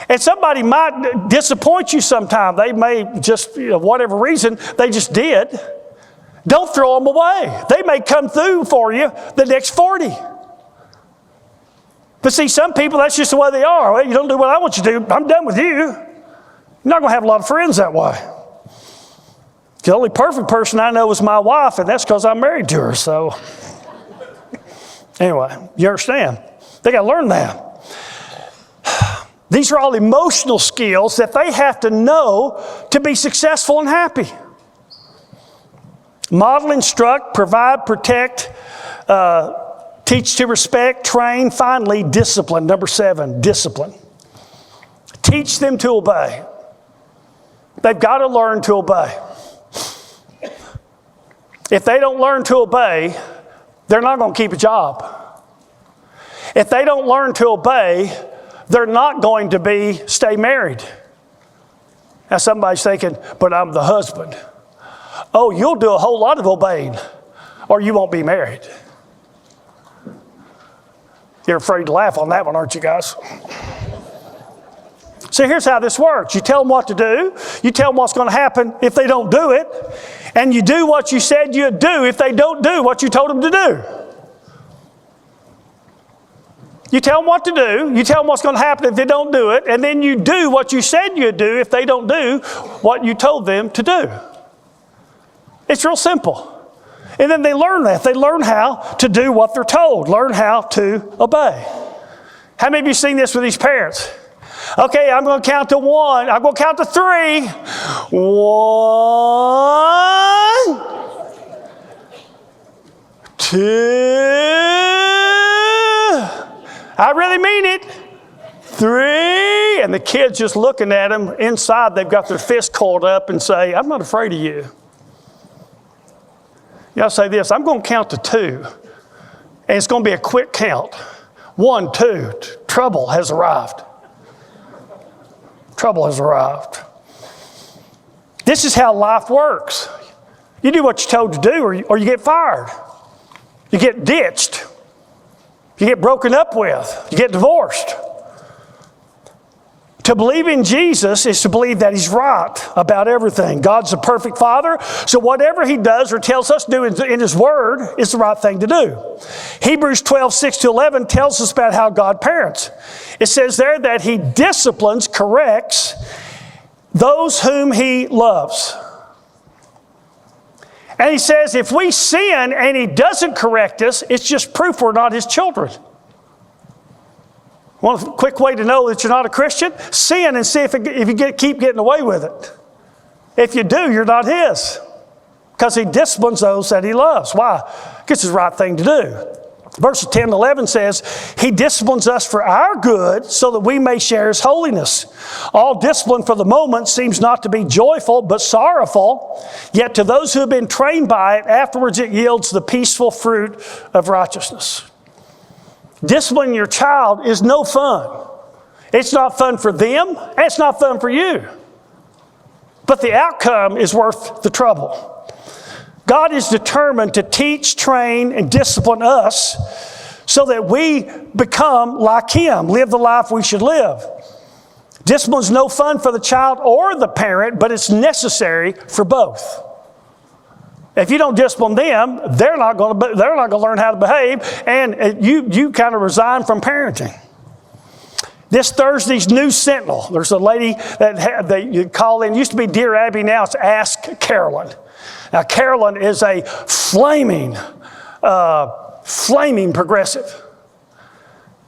And somebody might disappoint you sometime. They may just, whatever reason, they just did. Don't throw them away. They may come through for you the next 40. But see, some people, that's just the way they are. Well, you don't do what I want you to do, I'm done with you. You're not going to have a lot of friends that way. The only perfect person I know is my wife, and that's because I'm married to her. So anyway, you understand? They got to learn that. These are all emotional skills that they have to know to be successful and happy. Model, instruct, provide, protect, teach to respect, train. Finally, discipline. Number 7, discipline. Teach them to obey. They've got to learn to obey. If they don't learn to obey, they're not going to keep a job. If they don't learn to obey, they're not going to stay married. Now somebody's thinking, but I'm the husband. Oh, you'll do a whole lot of obeying, or you won't be married. You're afraid to laugh on that one, aren't you guys? So here's how this works. You tell them what to do. You tell them what's going to happen if they don't do it. And you do what you said you'd do if they don't do what you told them to do. You tell them what to do. You tell them what's going to happen if they don't do it. And then you do what you said you'd do if they don't do what you told them to do. It's real simple. And then they learn that. They learn how to do what they're told. Learn how to obey. How many of you seen this with these parents? Okay, I'm going to count to 1. I'm going to count to 3. 1. I really mean it. 3. And the kid's just looking at them. Inside, they've got their fist coiled up and say, I'm not afraid of you. Y'all say this, I'm going to count to 2. And it's going to be a quick count. 1, 2. Trouble has arrived. Trouble has arrived. This is how life works. You do what you're told to do, or you get fired. You get ditched. You get broken up with. You get divorced. To believe in Jesus is to believe that He's right about everything. God's a perfect Father, so whatever He does or tells us to do in His Word is the right thing to do. Hebrews 12:6-11 tells us about how God parents. It says there that He disciplines, corrects those whom He loves. And He says if we sin and He doesn't correct us, it's just proof we're not His children. One quick way to know that you're not a Christian, sin and see if you keep getting away with it. If you do, you're not His. Because He disciplines those that He loves. Why? Because it's the right thing to do. Verses 10 and 11 says, He disciplines us for our good so that we may share His holiness. All discipline for the moment seems not to be joyful but sorrowful. Yet to those who have been trained by it, afterwards it yields the peaceful fruit of righteousness. Disciplining your child is no fun. It's not fun for them, and it's not fun for you. But the outcome is worth the trouble. God is determined to teach, train, and discipline us so that we become like Him, live the life we should live. Discipline is no fun for the child or the parent, but it's necessary for both. If you don't discipline them, they're not going to learn how to behave, and you kind of resign from parenting. This Thursday's News Sentinel, there's a lady that you call in, used to be Dear Abby, now it's Ask Carolyn. Now Carolyn is a flaming progressive.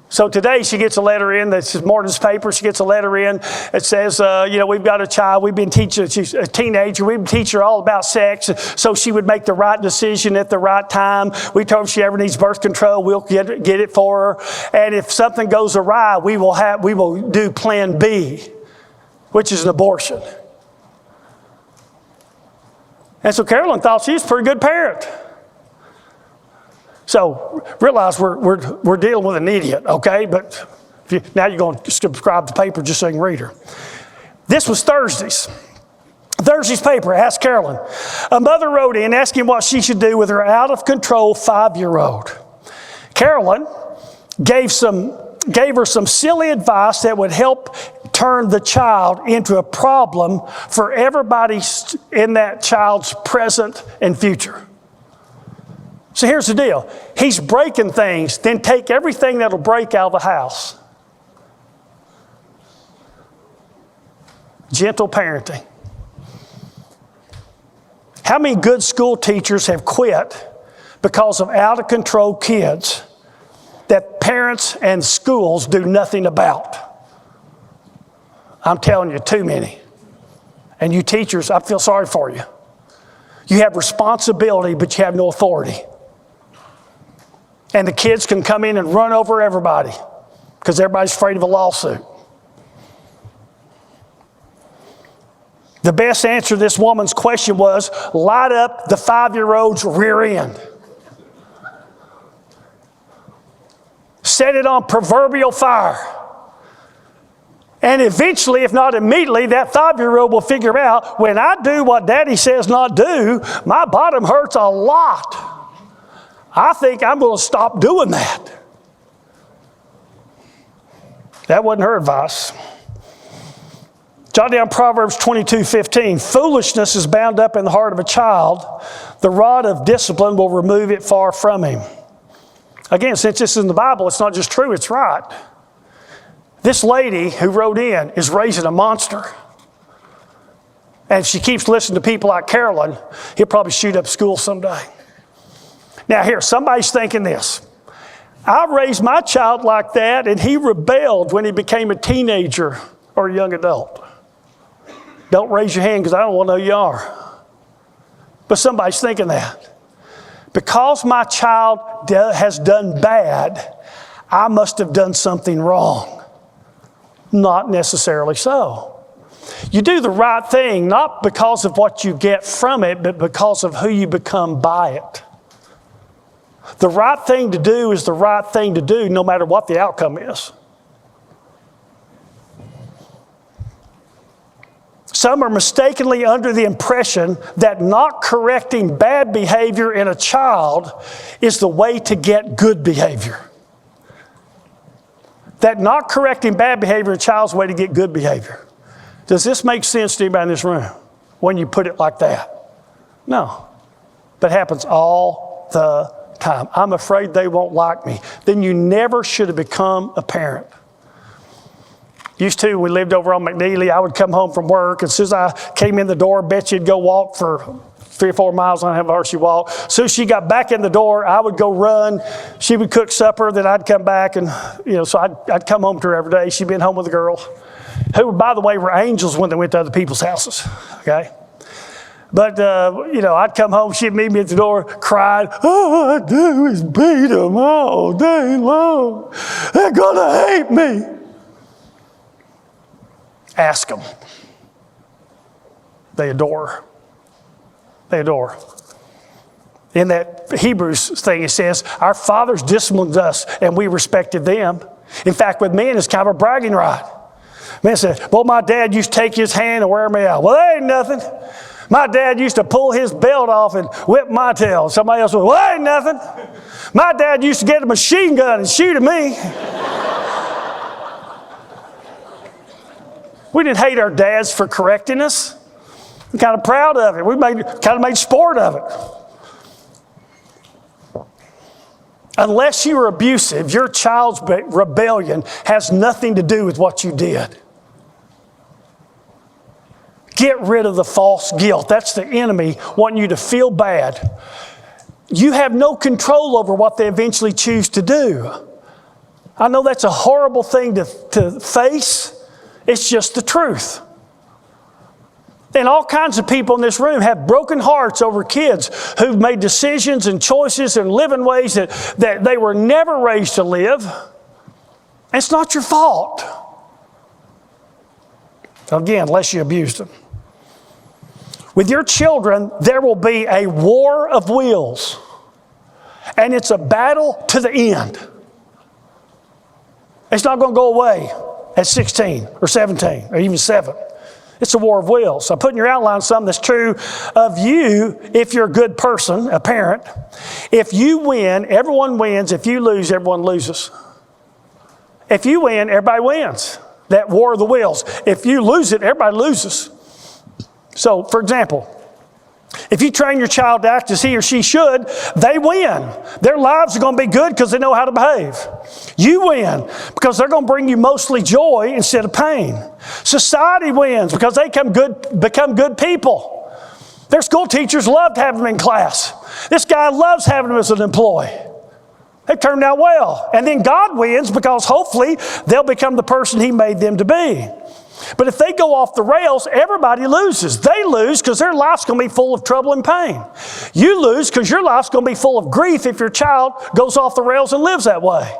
So today she gets a letter in, this is Morton's paper, she gets a letter in. It says, we've got a child, we've been teaching, she's a teenager, we've been teaching her all about sex so she would make the right decision at the right time. We told her if she ever needs birth control, we'll get it for her. And if something goes awry, we will do plan B, which is an abortion. And so Carolyn thought she was a pretty good parent. So realize we're dealing with an idiot, okay? But now you're going to subscribe to the paper just so you can read her. This was Thursday's paper. Ask Carolyn. A mother wrote in asking what she should do with her out-of-control 5-year-old. Carolyn gave her some silly advice that would help turn the child into a problem for everybody in that child's present and future. So here's the deal. He's breaking things, then take everything that'll break out of the house. Gentle parenting. How many good school teachers have quit because of out-of-control kids that parents and schools do nothing about? I'm telling you, too many. And you teachers, I feel sorry for you. You have responsibility, but you have no authority. And the kids can come in and run over everybody because everybody's afraid of a lawsuit. The best answer to this woman's question was, light up the 5-year-old's rear end. Set it on proverbial fire. And eventually, if not immediately, that 5-year-old will figure out, when I do what Daddy says not do, my bottom hurts a lot. I think I'm going to stop doing that. That wasn't her advice. Jot down Proverbs 22:15. Foolishness is bound up in the heart of a child. The rod of discipline will remove it far from him. Again, since this is in the Bible, it's not just true, it's right. This lady who wrote in is raising a monster. And if she keeps listening to people like Carolyn, he'll probably shoot up school someday. Now here, somebody's thinking this. I raised my child like that and he rebelled when he became a teenager or a young adult. Don't raise your hand because I don't want to know you are. But somebody's thinking that. Because my child has done bad, I must have done something wrong. Not necessarily so. You do the right thing not because of what you get from it, but because of who you become by it. The right thing to do is the right thing to do no matter what the outcome is. Some are mistakenly under the impression that not correcting bad behavior in a child is the way to get good behavior. That not correcting bad behavior in a child is the way to get good behavior. Does this make sense to anybody in this room when you put it like that? No. But it happens all the time. I'm afraid they won't like me. Then you never should have become a parent. Used to, we lived over on McNeely, I would come home from work. As soon as I came in the door, Betsy'd go walk for 3 or 4 miles. I don't have how far she walked. As soon as she got back in the door, I would go run. She would cook supper, then I'd come back. And, so I'd come home to her every day. She'd been home with the girls, who, by the way, were angels when they went to other people's houses, okay? But, I'd come home, she'd meet me at the door, cried, all I do is beat them all day long. They're going to hate me. Ask them. They adore her. They adore her. In that Hebrews thing, it says, our fathers disciplined us and we respected them. In fact, with men, it's kind of a bragging right. Man said, well, my dad used to take his hand and wear me out. Well, that ain't nothing. My dad used to pull his belt off and whip my tail. Somebody else would, well, that ain't nothing. My dad used to get a machine gun and shoot at me. We didn't hate our dads for correcting us. We're kind of proud of it. We kind of made sport of it. Unless you are abusive, your child's rebellion has nothing to do with what you did. Get rid of the false guilt. That's the enemy wanting you to feel bad. You have no control over what they eventually choose to do. I know that's a horrible thing to face. It's just the truth. And all kinds of people in this room have broken hearts over kids who've made decisions and choices and live in ways that they were never raised to live. And it's not your fault. Again, unless you abused them. With your children, there will be a war of wills. And it's a battle to the end. It's not going to go away at 16 or 17 or even 7. It's a war of wills. I put in your outline something that's true of you if you're a good person, a parent. If you win, everyone wins. If you lose, everyone loses. If you win, everybody wins. That war of the wills. If you lose it, everybody loses. So, for example, if you train your child to act as he or she should, they win. Their lives are going to be good because they know how to behave. You win because they're going to bring you mostly joy instead of pain. Society wins because they become good people. Their school teachers loved having them in class. This guy loves having them as an employee. They turned out well. And then God wins because hopefully they'll become the person He made them to be. But if they go off the rails, everybody loses. They lose because their life's going to be full of trouble and pain. You lose because your life's going to be full of grief if your child goes off the rails and lives that way.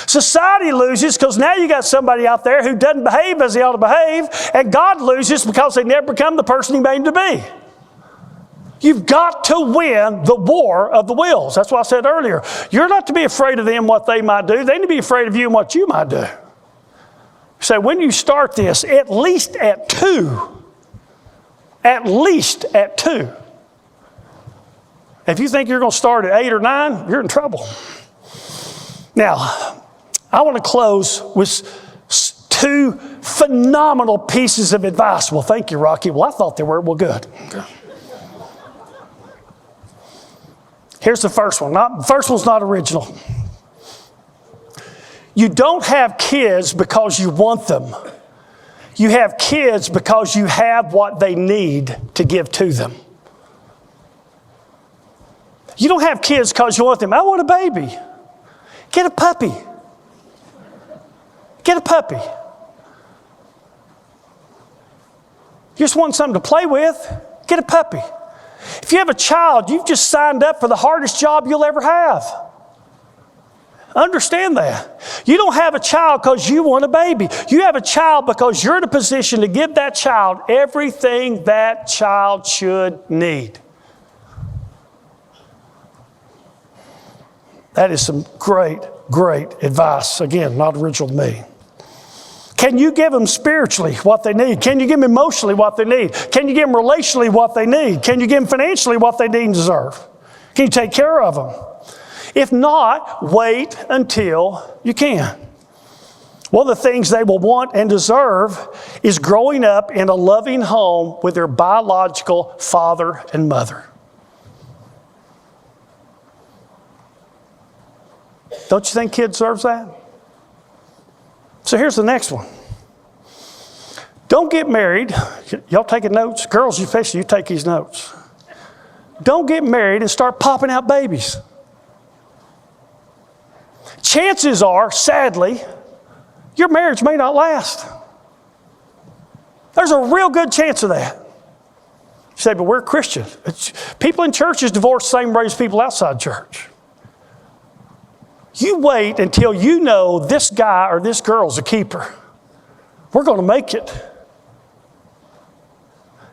Society loses because now you got somebody out there who doesn't behave as they ought to behave, and God loses because they never become the person He made them to be. You've got to win the war of the wills. That's what I said earlier. You're not to be afraid of them, what they might do. They need to be afraid of you and what you might do. So when you start this, at least at 2. At least at 2. If you think you're going to start at 8 or 9, you're in trouble. Now, I want to close with 2 phenomenal pieces of advice. Well, thank you, Rocky. Well, I thought they were. Well, good. Here's the first one. The first one's not original. You don't have kids because you want them. You have kids because you have what they need to give to them. You don't have kids because you want them. I want a baby. Get a puppy. Get a puppy. You just want something to play with? Get a puppy. If you have a child, you've just signed up for the hardest job you'll ever have. Understand that. You don't have a child because you want a baby. You have a child because you're in a position to give that child everything that child should need. That is some great, great advice. Again, not original to me. Can you give them spiritually what they need? Can you give them emotionally what they need? Can you give them relationally what they need? Can you give them financially what they need and deserve? Can you take care of them? If not, wait until you can. One of the things they will want and deserve is growing up in a loving home with their biological father and mother. Don't you think kid deserves that? So here's the next one. Don't get married. Y'all taking notes? Girls, especially, you take these notes. Don't get married and start popping out babies. Chances are, sadly, your marriage may not last. There's a real good chance of that. You say, but we're Christian. People in churches divorce the same way as people outside church. You wait until you know this guy or this girl's a keeper. We're going to make it.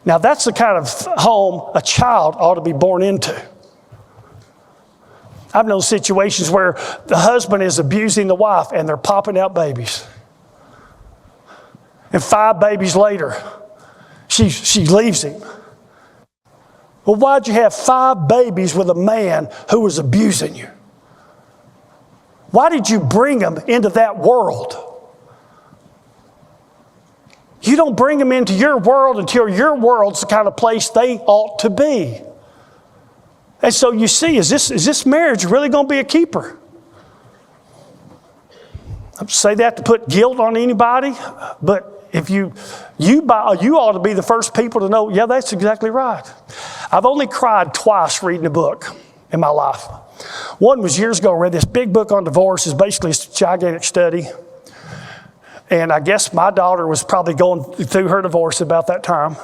Now, that's the kind of home a child ought to be born into. I've known situations where the husband is abusing the wife and they're popping out babies. And 5 babies later, she leaves him. Well, why'd you have 5 babies with a man who was abusing you? Why did you bring them into that world? You don't bring them into your world until your world's the kind of place they ought to be. And so you see, is this marriage really going to be a keeper? I say that to put guilt on anybody, but if you ought to be the first people to know, yeah, that's exactly right. I've only cried twice reading a book in my life. One was years ago. I read this big book on divorce. It's basically a gigantic study. And I guess my daughter was probably going through her divorce about that time.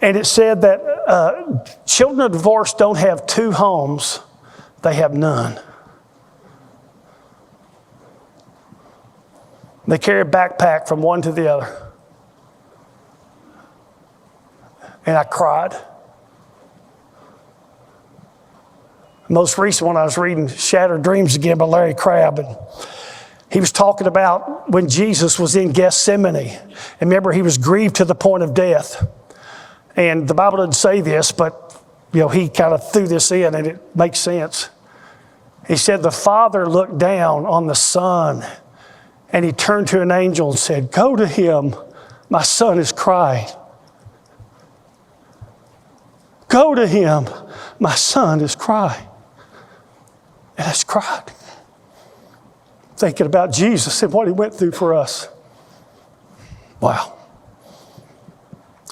And it said that children of divorce don't have two homes, they have none. They carry a backpack from one to the other. And I cried. Most recent one I was reading, Shattered Dreams Again by Larry Crabb. And he was talking about when Jesus was in Gethsemane. And remember, he was grieved to the point of death. And the Bible doesn't say this, but he kind of threw this in and it makes sense. He said, the Father looked down on the Son and he turned to an angel and said, go to him, my son is crying. Go to him, my son is crying. And I just cried, thinking about Jesus and what he went through for us. Wow.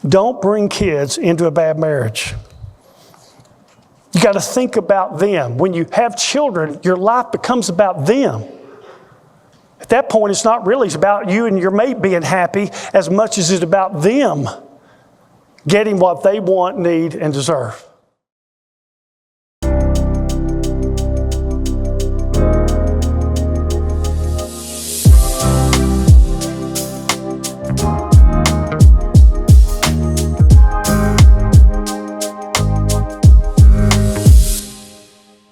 Don't bring kids into a bad marriage. You got to think about them. When you have children, your life becomes about them. At that point, it's not really about you and your mate being happy as much as it's about them getting what they want, need, and deserve.